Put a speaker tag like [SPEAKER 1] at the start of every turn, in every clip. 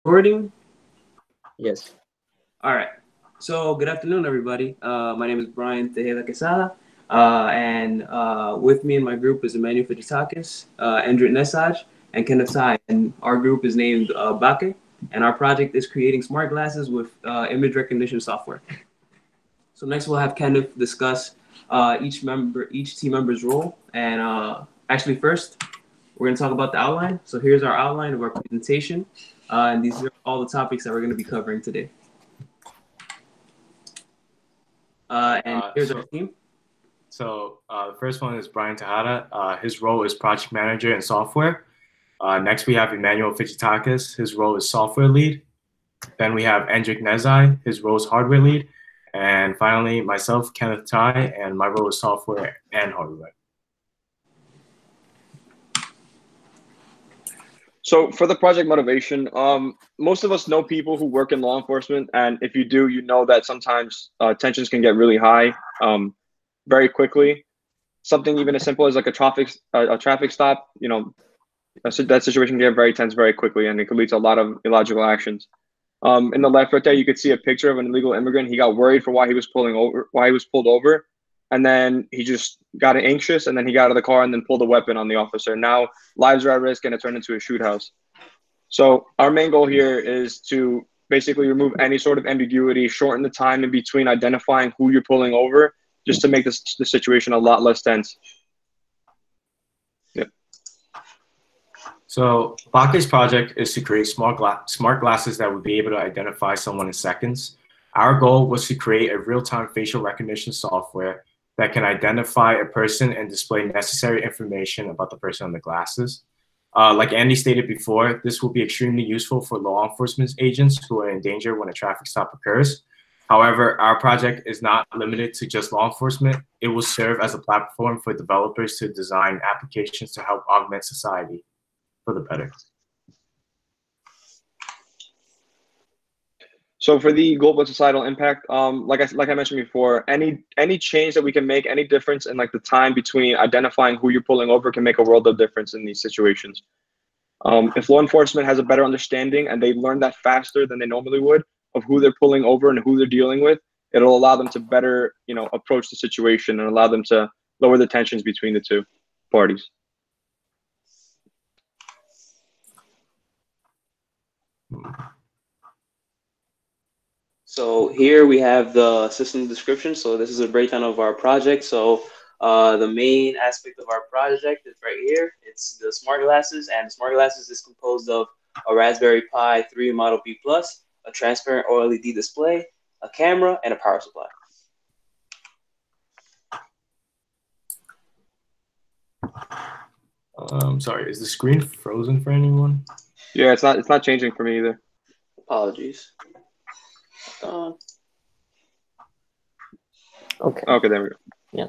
[SPEAKER 1] Recording?
[SPEAKER 2] Yes.
[SPEAKER 1] All right. So, good afternoon, everybody. My name is Brian Tejeda Quesada, and with me in my group is Emmanuel Fitzakis, Endrit Nesaj, and Kenneth Sai. And our group is named Bake, and our project is creating smart glasses with image recognition software. So next, we'll have Kenneth discuss each team member's role, and actually first, we're going to talk about the outline. So here's our outline of our presentation, and these are all the topics that we're going to be covering today. And here's our team.
[SPEAKER 3] So the first one is Brian Tejada. His role is project manager and software. Next, we have Emmanuel Fitzakis. His role is software lead. Then we have Endrik Nezai. His role is hardware lead. And finally, myself, Kenneth Tai, and my role is software and hardware.
[SPEAKER 2] So for the project motivation, most of us know people who work in law enforcement, and if you do, you know that sometimes tensions can get really high very quickly. Something even as simple as like a traffic stop, that situation can get very tense very quickly, and it could lead to a lot of illogical actions. In the left right there, you could see a picture of an illegal immigrant. He got worried for why he was pulled over, and then he just got anxious, and then he got out of the car and then pulled a weapon on the officer. Now lives are at risk, and it turned into a shoot house. So our main goal here is to basically remove any sort of ambiguity, shorten the time in between identifying who you're pulling over, just to make the situation a lot less tense. Yep.
[SPEAKER 3] So Bake's project is to create smart glasses that would be able to identify someone in seconds. Our goal was to create a real-time facial recognition software that can identify a person and display necessary information about the person on the glasses. Like Andy stated before, this will be extremely useful for law enforcement agents who are in danger when a traffic stop occurs. However, our project is not limited to just law enforcement. It will serve as a platform for developers to design applications to help augment society for the better.
[SPEAKER 2] So for the global societal impact, like I mentioned before, any change that we can make, any difference in like the time between identifying who you're pulling over can make a world of difference in these situations. If law enforcement has a better understanding and they learn that faster than they normally would of who they're pulling over and who they're dealing with, it'll allow them to better, approach the situation and allow them to lower the tensions between the two parties.
[SPEAKER 1] So here we have the system description. So this is a breakdown of our project. So the main aspect of our project is right here. It's the smart glasses, and the smart glasses is composed of a Raspberry Pi 3 Model B+, a transparent OLED display, a camera, and a power supply.
[SPEAKER 3] Sorry, is the screen frozen for anyone?
[SPEAKER 2] Yeah, it's not changing for me either.
[SPEAKER 1] Apologies.
[SPEAKER 4] Okay,
[SPEAKER 2] there we go.
[SPEAKER 4] Yeah.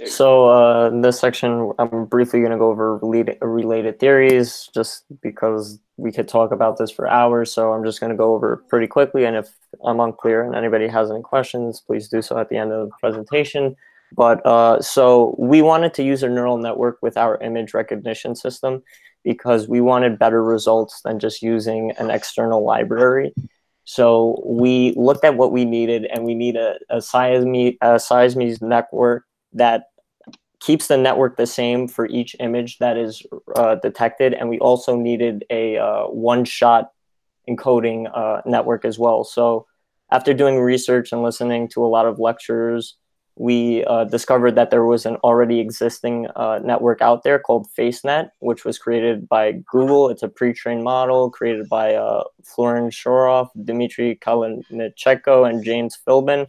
[SPEAKER 4] So this section, I'm briefly going to go over related theories, just because we could talk about this for hours. So I'm just going to go over it pretty quickly. And if I'm unclear and anybody has any questions, please do so at the end of the presentation. But so we wanted to use a neural network with our image recognition system because we wanted better results than just using an external library. So we looked at what we needed, and we need a Siamese network that keeps the network the same for each image that is detected. And we also needed a one-shot encoding network as well. So after doing research and listening to a lot of lectures, we discovered that there was an already existing network out there called FaceNet, which was created by Google. It's a pre-trained model created by Florin Shorov, Dmitry Kalinichenko, and James Philbin.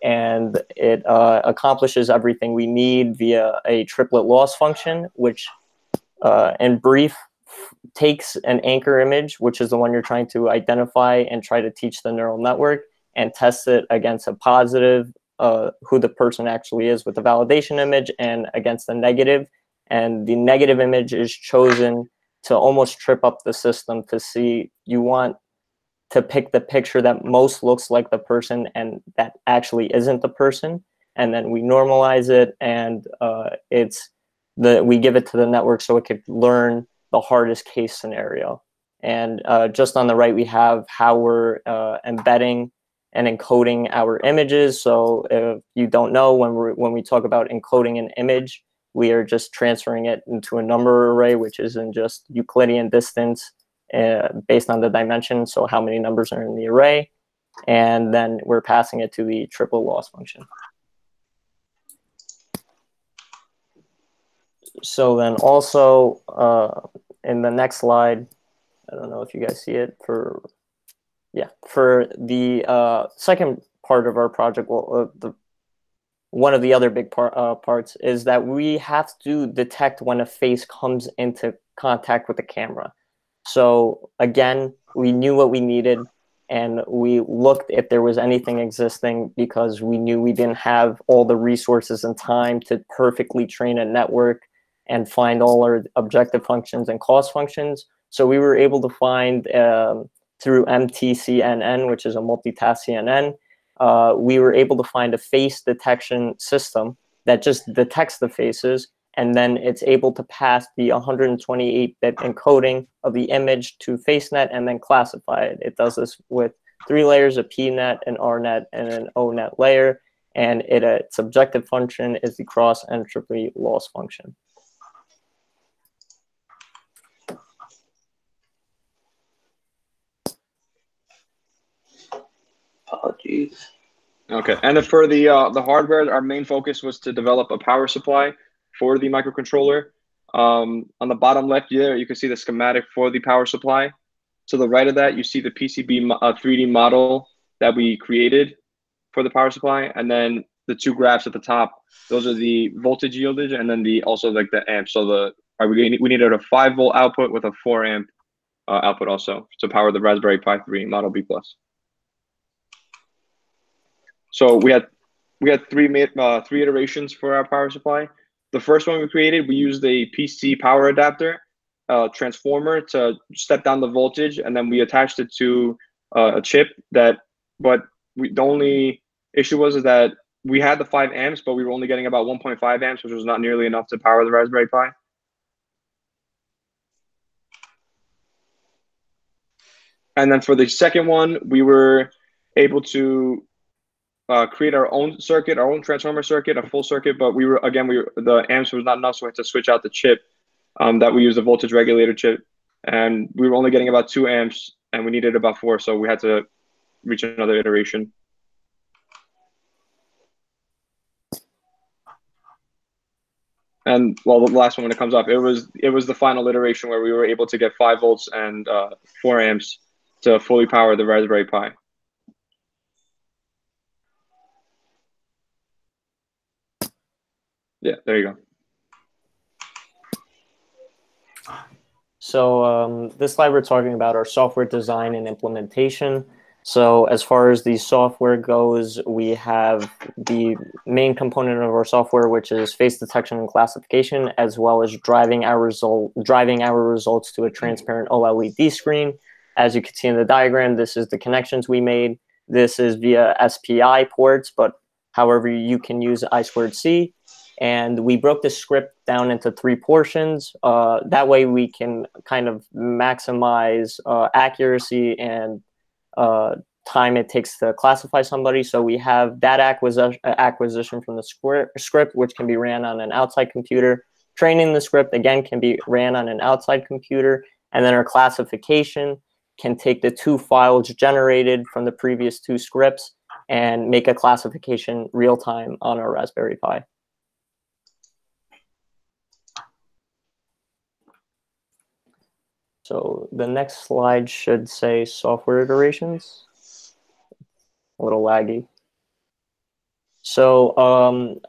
[SPEAKER 4] And it accomplishes everything we need via a triplet loss function, which in brief takes an anchor image, which is the one you're trying to identify and try to teach the neural network, and tests it against a positive, who the person actually is with the validation image, and against the negative. And the negative image is chosen to almost trip up the system to see, you want to pick the picture that most looks like the person and that actually isn't the person. And then we normalize it, and we give it to the network so it could learn the hardest case scenario. And just on the right, we have how we're embedding and encoding our images. So if you don't know, when we talk about encoding an image, we are just transferring it into a number array, which is in just Euclidean distance based on the dimension. So how many numbers are in the array. And then we're passing it to the triple loss function. So then also in the next slide, I don't know if you guys see it, for the second part of our project, one of the other big parts is that we have to detect when a face comes into contact with the camera. So again, we knew what we needed, and we looked if there was anything existing, because we knew we didn't have all the resources and time to perfectly train a network and find all our objective functions and cost functions. So we were able to find through MTCNN, which is a multitask CNN, we were able to find a face detection system that just detects the faces, and then it's able to pass the 128-bit encoding of the image to FaceNet and then classify it. It does this with 3 layers, a PNet, an RNet, and an ONet layer, and its objective function is the cross entropy loss function.
[SPEAKER 1] Apologies.
[SPEAKER 2] Okay, and then for the hardware, our main focus was to develop a power supply for the microcontroller. On the bottom left here, you can see the schematic for the power supply. To the right of that, you see the PCB 3D model that we created for the power supply, and then the 2 graphs at the top. Those are the voltage yielded, and then also like the amp. So we needed a 5-volt output with a 4-amp output also to power the Raspberry Pi 3 Model B+. So we had 3 iterations for our power supply. The first one we created, we used a PC power adapter transformer to step down the voltage, and then we attached it to a chip the only issue was that we had the 5 amps, but we were only getting about 1.5 amps, which was not nearly enough to power the Raspberry Pi. And then for the second one, we were able to create our own circuit, our own transformer circuit, a full circuit, but the amps was not enough, so we had to switch out the chip that we used, the voltage regulator chip, and we were only getting about 2 amps, and we needed about 4, so we had to reach another iteration. And well, the last one, when it comes up, it was the final iteration where we were able to get 5 volts and 4 amps to fully power the Raspberry Pi. Yeah, there you go.
[SPEAKER 4] So this slide, we're talking about our software design and implementation. So as far as the software goes, we have the main component of our software, which is face detection and classification, as well as driving our results to a transparent OLED screen. As you can see in the diagram, this is the connections we made. This is via SPI ports, but however, you can use I2C. And we broke the script down into 3 portions. That way we can kind of maximize accuracy and time it takes to classify somebody. So we have data acquisition from the script, which can be ran on an outside computer. Training the script, again, can be ran on an outside computer. And then our classification can take the 2 files generated from the previous 2 scripts and make a classification real time on our Raspberry Pi. So the next slide should say software iterations. A little laggy. So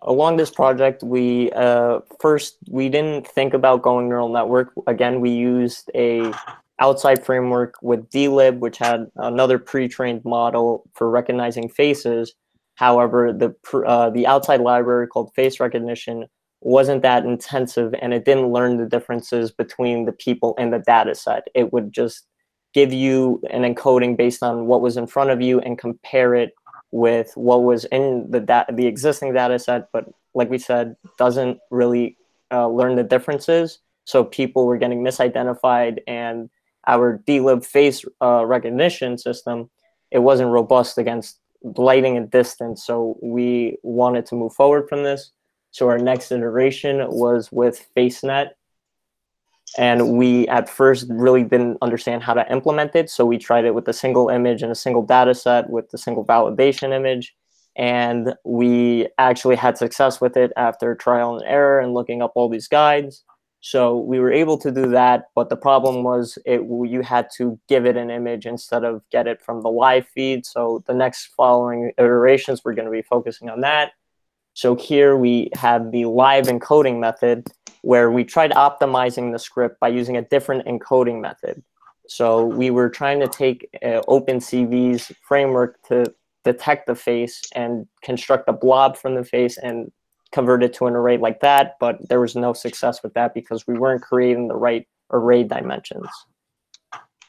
[SPEAKER 4] along this project, we didn't think about going neural network. Again, we used a outside framework with DLib, which had another pre-trained model for recognizing faces. However, the outside library called face recognition wasn't that intensive, and it didn't learn the differences between the people in the data set. It would just give you an encoding based on what was in front of you and compare it with what was in the existing data set, but like we said, doesn't really learn the differences. So people were getting misidentified, and our DLib face recognition system, it wasn't robust against lighting and distance. So we wanted to move forward from this. So our next iteration was with FaceNet. And we at first really didn't understand how to implement it. So we tried it with a single image and a single data set with the single validation image. And we actually had success with it after trial and error and looking up all these guides. So we were able to do that. But the problem was you had to give it an image instead of get it from the live feed. So the next following iterations, we're going to be focusing on that. So here we have the live encoding method, where we tried optimizing the script by using a different encoding method. So we were trying to take OpenCV's framework to detect the face and construct a blob from the face and convert it to an array like that, but there was no success with that because we weren't creating the right array dimensions.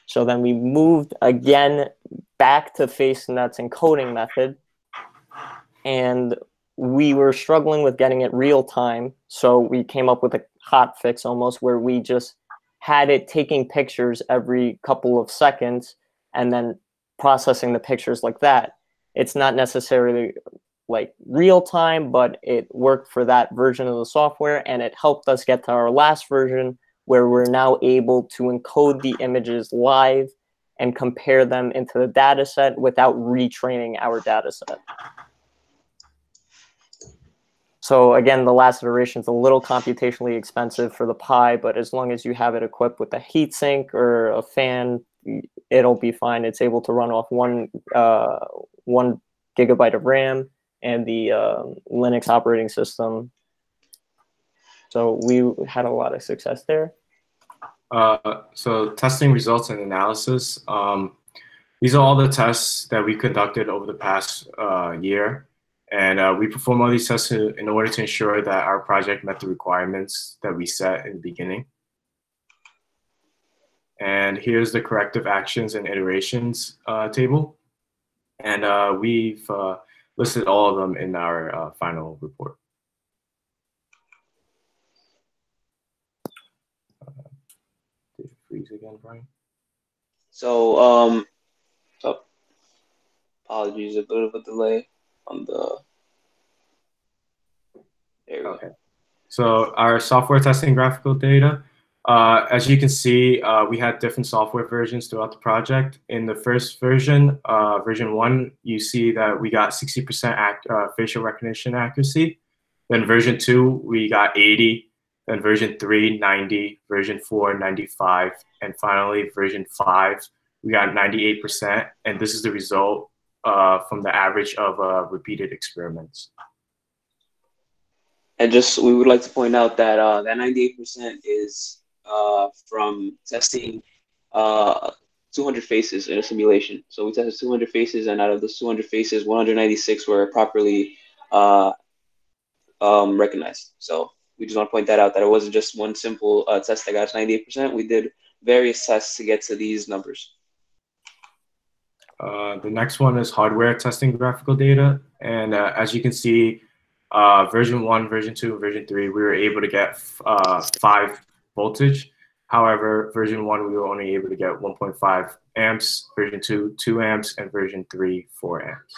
[SPEAKER 4] So then we moved again back to FaceNet's encoding method, and we were struggling with getting it real time. So we came up with a hot fix almost, where we just had it taking pictures every couple of seconds and then processing the pictures like that. It's not necessarily like real time, but it worked for that version of the software, and it helped us get to our last version, where we're now able to encode the images live and compare them into the data set without retraining our data set. So again, the last iteration is a little computationally expensive for the Pi, but as long as you have it equipped with a heatsink or a fan, it'll be fine. It's able to run off one gigabyte of RAM and the Linux operating system. So we had a lot of success there.
[SPEAKER 3] So testing results and analysis. These are all the tests that we conducted over the past year. And we perform all these tests in order to ensure that our project met the requirements that we set in the beginning. And here's the corrective actions and iterations table. And we've listed all of them in our final report. Did it freeze again, Brian?
[SPEAKER 1] So, apologies, a bit of a delay on the. There we go.
[SPEAKER 3] Okay. So our software testing graphical data, as you can see, we had different software versions throughout the project. In the first version, version 1, you see that we got 60% facial recognition accuracy. Then version 2, we got 80. Then version 3, 90. Version 4, 95. And finally, version 5, we got 98%. And this is the result from the average of repeated experiments.
[SPEAKER 1] And just, we would like to point out that that 98% is from testing 200 faces in a simulation. So we tested 200 faces, and out of those 200 faces, 196 were properly recognized. So we just want to point that out, that it wasn't just one simple test that got us 98%. We did various tests to get to these numbers.
[SPEAKER 3] The next one is hardware testing graphical data. And as you can see, version 1, version 2, and version 3, we were able to get 5 voltage. However, version 1, we were only able to get 1.5 amps, version 2, 2 amps, and version 3, 4 amps.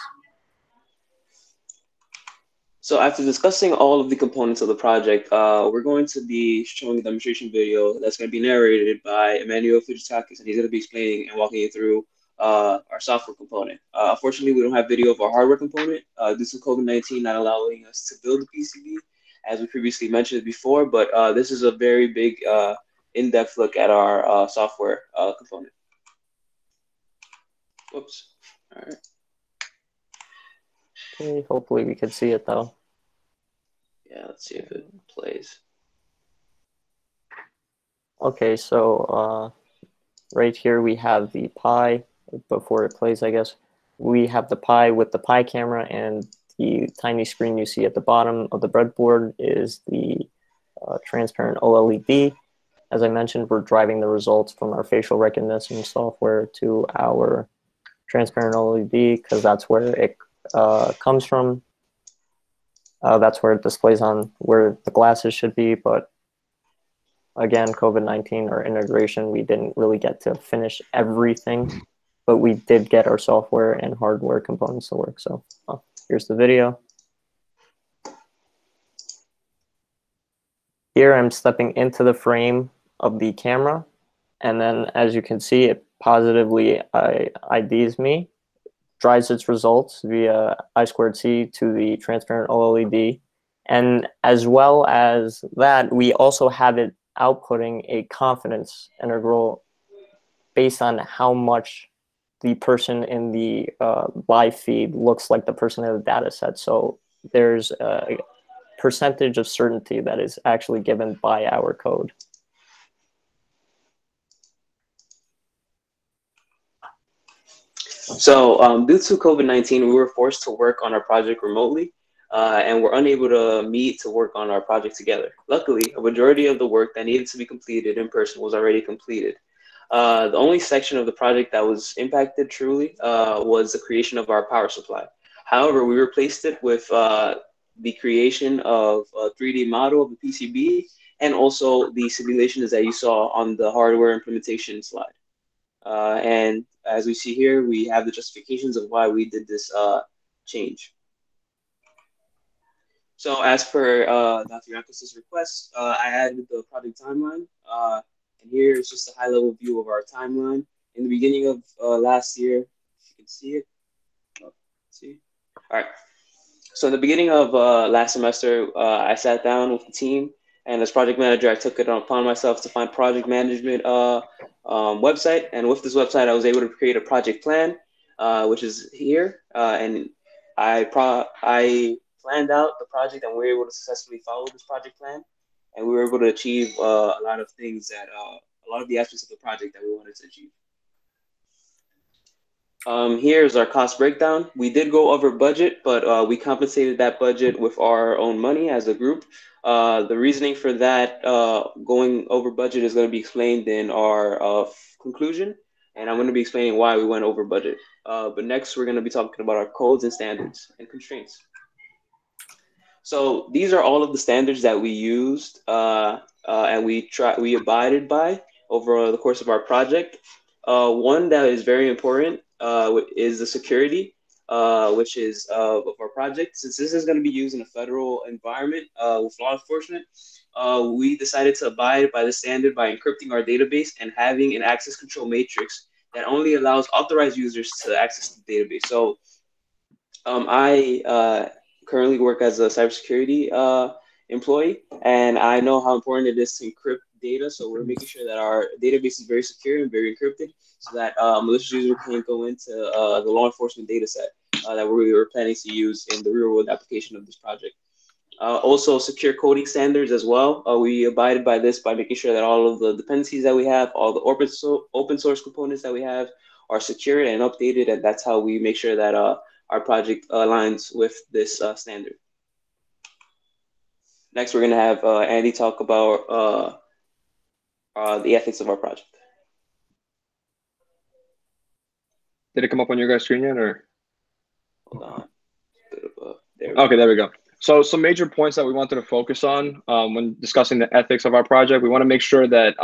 [SPEAKER 1] So after discussing all of the components of the project, we're going to be showing a demonstration video that's going to be narrated by Emmanuel Fujitakis, and he's going to be explaining and walking you through our software component. Unfortunately, we don't have video of our hardware component due to COVID-19 not allowing us to build the PCB, as we previously mentioned before, but this is a very big in-depth look at our software component. Whoops. All right.
[SPEAKER 4] Okay, hopefully we can see it though.
[SPEAKER 1] Yeah, let's see if it plays.
[SPEAKER 4] Okay, so right here we have the Pi. Before it plays, I guess, we have the Pi with the Pi camera, and the tiny screen you see at the bottom of the breadboard is the transparent OLED. As I mentioned, we're driving the results from our facial recognition software to our transparent OLED because that's where it comes from. That's where it displays on where the glasses should be, but again, COVID-19, our integration, we didn't really get to finish everything, but we did get our software and hardware components to work. So here's the video. Here I'm stepping into the frame of the camera, and then as you can see, it positively IDs me, drives its results via I2C to the transparent OLED. And as well as that, we also have it outputting a confidence interval based on how much the person in the live feed looks like the person in the data set. So there's a percentage of certainty that is actually given by our code.
[SPEAKER 1] So due to COVID-19, we were forced to work on our project remotely, and were unable to meet to work on our project together. Luckily, a majority of the work that needed to be completed in person was already completed. The only section of the project that was impacted truly was the creation of our power supply. However, we replaced it with the creation of a 3D model of the PCB, and also the simulations that you saw on the hardware implementation slide. And as we see here, we have the justifications of why we did this change. So as per Dr. Yankos' request, I added the project timeline. And here is just a high-level view of our timeline. In the beginning of last year, if you can see it. See? All right. So in the beginning of last semester, I sat down with the team, and as project manager, I took it upon myself to find project management website. And with this website, I was able to create a project plan, which is here. And I planned out the project, and we were able to successfully follow this project plan. And we were able to achieve a lot of things that, a lot of the aspects of the project that we wanted to achieve. Here's our cost breakdown. We did go over budget, but we compensated that budget with our own money as a group. The reasoning for that going over budget is going to be explained in our conclusion, and I'm going to be explaining why we went over budget. But next, we're going to be talking about our codes and standards and constraints. So these are all of the standards that we used and we abided by over the course of our project. One that is very important is the security, which is of our project. Since this is going to be used in a federal environment with law enforcement, we decided to abide by the standard by encrypting our database and having an access control matrix that only allows authorized users to access the database. So I currently work as a cybersecurity employee, and I know how important it is to encrypt data. So we're making sure that our database is very secure and very encrypted, so that malicious user can't go into the law enforcement data set that we were planning to use in the real world application of this project. Also, secure coding standards as well. We abided by this by making sure that all of the dependencies that we have, all the open source components that we have are secured and updated, and that's how we make sure that our project aligns with this standard. Next, we're going to have Andy talk about the ethics of our project.
[SPEAKER 2] Did it come up on your guys' screen yet, or?
[SPEAKER 1] Hold on.
[SPEAKER 2] Okay, there we go. So some major points that we wanted to focus on when discussing the ethics of our project. We want to make sure that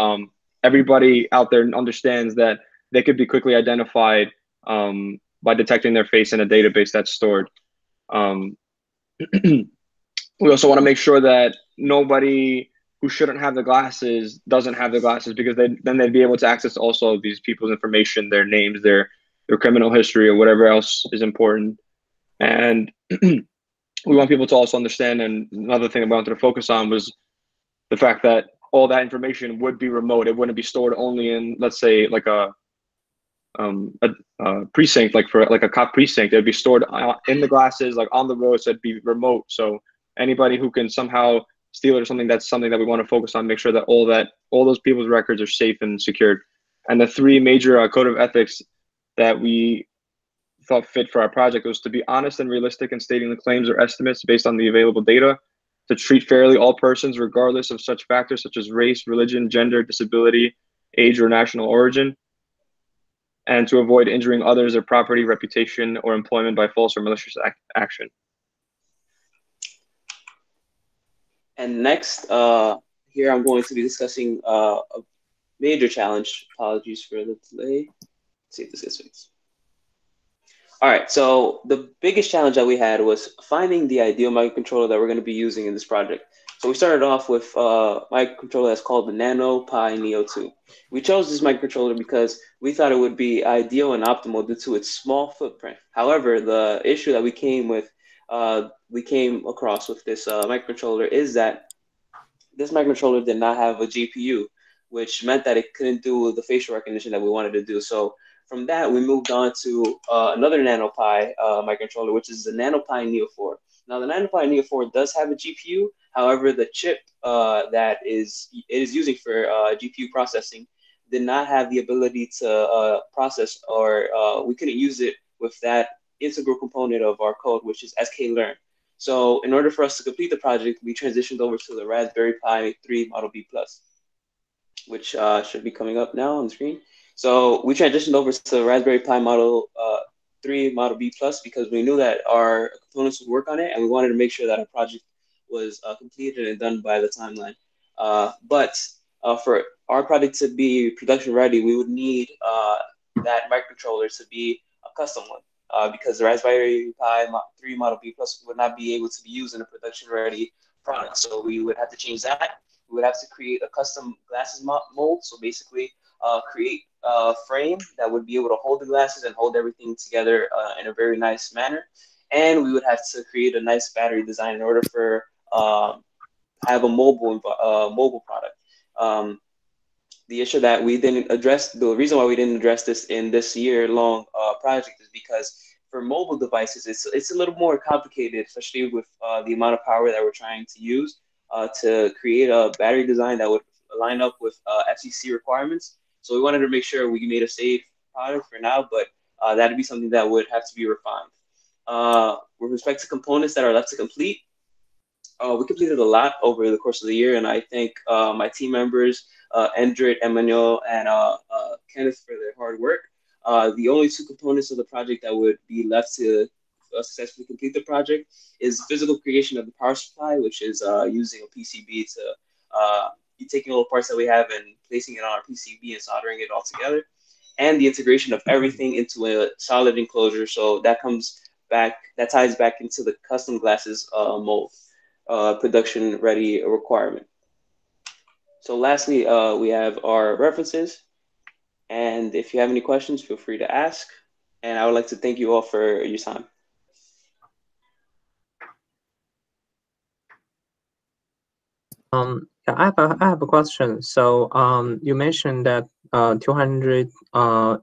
[SPEAKER 2] everybody out there understands that they could be quickly identified by detecting their face in a database that's stored. We also want to make sure that nobody who shouldn't have the glasses doesn't have the glasses, because then they'd be able to access also these people's information, their names, their criminal history, or whatever else is important. And we want people to also understand, and another thing I wanted to focus on was the fact that all that information would be remote. It wouldn't be stored only in, let's say, like a precinct, like for like a cop precinct. It'd be stored in the glasses, like on the road, so it'd be remote. So anybody who can somehow steal it or something, that's something that we want to focus on, make sure that all those people's records are safe and secured. And the three major code of ethics that we thought fit for our project was to be honest and realistic in stating the claims or estimates based on the available data, to treat fairly all persons regardless of such factors such as race, religion, gender, disability, age, or national origin, and to avoid injuring others, their property, reputation, or employment by false or malicious action.
[SPEAKER 1] And next, here I'm going to be discussing a major challenge. Apologies for the delay. Let's see if this gets fixed. All right, so the biggest challenge that we had was finding the ideal microcontroller that we're going to be using in this project. So we started off with a microcontroller that's called the Nano Pi Neo 2. We chose this microcontroller because we thought it would be ideal and optimal due to its small footprint. However, the issue that we came across with this microcontroller is that this microcontroller did not have a GPU, which meant that it couldn't do the facial recognition that we wanted to do. So from that, we moved on to another NanoPi microcontroller, which is the NanoPi Neo 4. Now, the NanoPi Neo 4 does have a GPU. However, the chip that it is using for GPU processing did not have the ability to process, or we couldn't use it with that integral component of our code, which is sklearn. So in order for us to complete the project, we transitioned over to the Raspberry Pi 3 Model B Plus, which should be coming up now on the screen. So we transitioned over to the Raspberry Pi Model 3 Model B Plus because we knew that our components would work on it, and we wanted to make sure that our project was completed and done by the timeline. But for our project to be production ready, we would need that microcontroller to be a custom one. Because the Raspberry Pi 3 Model B Plus would not be able to be used in a production-ready product. So we would have to change that. We would have to create a custom glasses mold. So basically create a frame that would be able to hold the glasses and hold everything together in a very nice manner. And we would have to create a nice battery design in order for have a mobile product. The issue that we didn't address, the reason why we didn't address this in this year-long project is because for mobile devices, it's a little more complicated, especially with the amount of power that we're trying to use to create a battery design that would line up with FCC requirements. So we wanted to make sure we made a safe product for now, but that'd be something that would have to be refined. With respect to components that are left to complete, we completed a lot over the course of the year, and I thank my team members, Endrit, Emmanuel, and Kenneth for their hard work. The only two components of the project that would be left to successfully complete the project is physical creation of the power supply, which is using a PCB to taking all the parts that we have and placing it on our PCB and soldering it all together, and the integration of everything into a solid enclosure. So that ties back into the custom glasses mold. Production ready requirement. So lastly, we have our references. And if you have any questions, feel free to ask. And I would like to thank you all for your time.
[SPEAKER 5] I have a question. So you mentioned that 200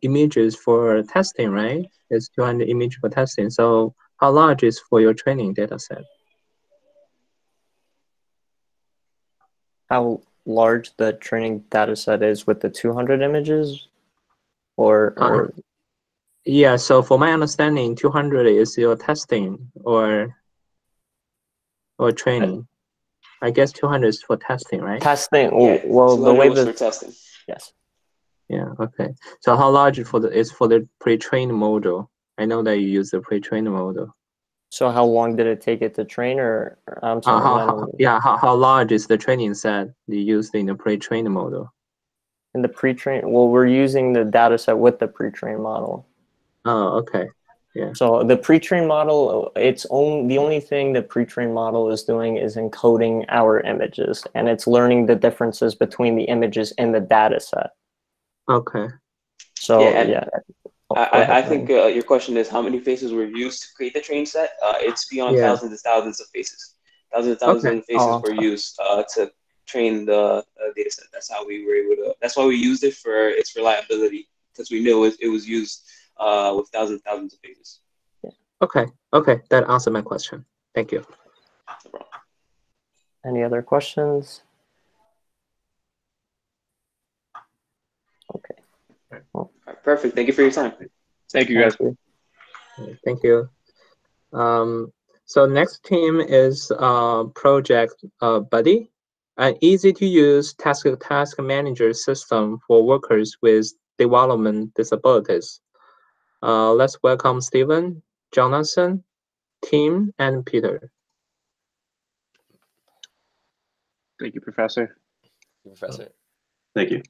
[SPEAKER 5] images for testing, right? It's 200 images for testing. So how large is for your training data set?
[SPEAKER 4] How large the training data set is with the 200 images? Or
[SPEAKER 5] yeah, so for my understanding, 200 is your testing or training. I guess 200 is for testing, right?
[SPEAKER 4] Testing.
[SPEAKER 1] Yeah,
[SPEAKER 4] well, the way
[SPEAKER 1] for testing.
[SPEAKER 4] Yes.
[SPEAKER 5] Yeah. Okay. So how large is for the pre-trained model? I know that you use the pre-trained model.
[SPEAKER 4] So how long did it take it to train, or I'm sorry?
[SPEAKER 5] How large is the training set you used in the pre-trained model?
[SPEAKER 4] In the pre-train, well, we're using the data set with the pre-trained model.
[SPEAKER 5] Oh, okay. Yeah.
[SPEAKER 4] So the pre-trained model, the only thing the pre-trained model is doing is encoding our images, and it's learning the differences between the images in the data set.
[SPEAKER 5] Okay.
[SPEAKER 4] So yeah.
[SPEAKER 1] I think your question is how many faces were used to create the train set. It's beyond thousands and thousands of faces. Thousands and thousands of faces were used to train the data set. That's how we were able to. That's why we used it for its reliability, because we knew it was used with thousands and thousands of faces.
[SPEAKER 5] Yeah. Okay. Okay, that answered my question. Thank you.
[SPEAKER 1] No problem.
[SPEAKER 4] Any other questions? Okay.
[SPEAKER 1] All right, perfect. Thank you for your time.
[SPEAKER 2] Thank you, guys.
[SPEAKER 5] Thank you. So next team is Project Buddy, an easy-to-use task manager system for workers with development disabilities. Let's welcome Stephen, Jonathan, Tim, and Peter.
[SPEAKER 2] Thank you, Professor.
[SPEAKER 6] Professor.
[SPEAKER 7] Thank you.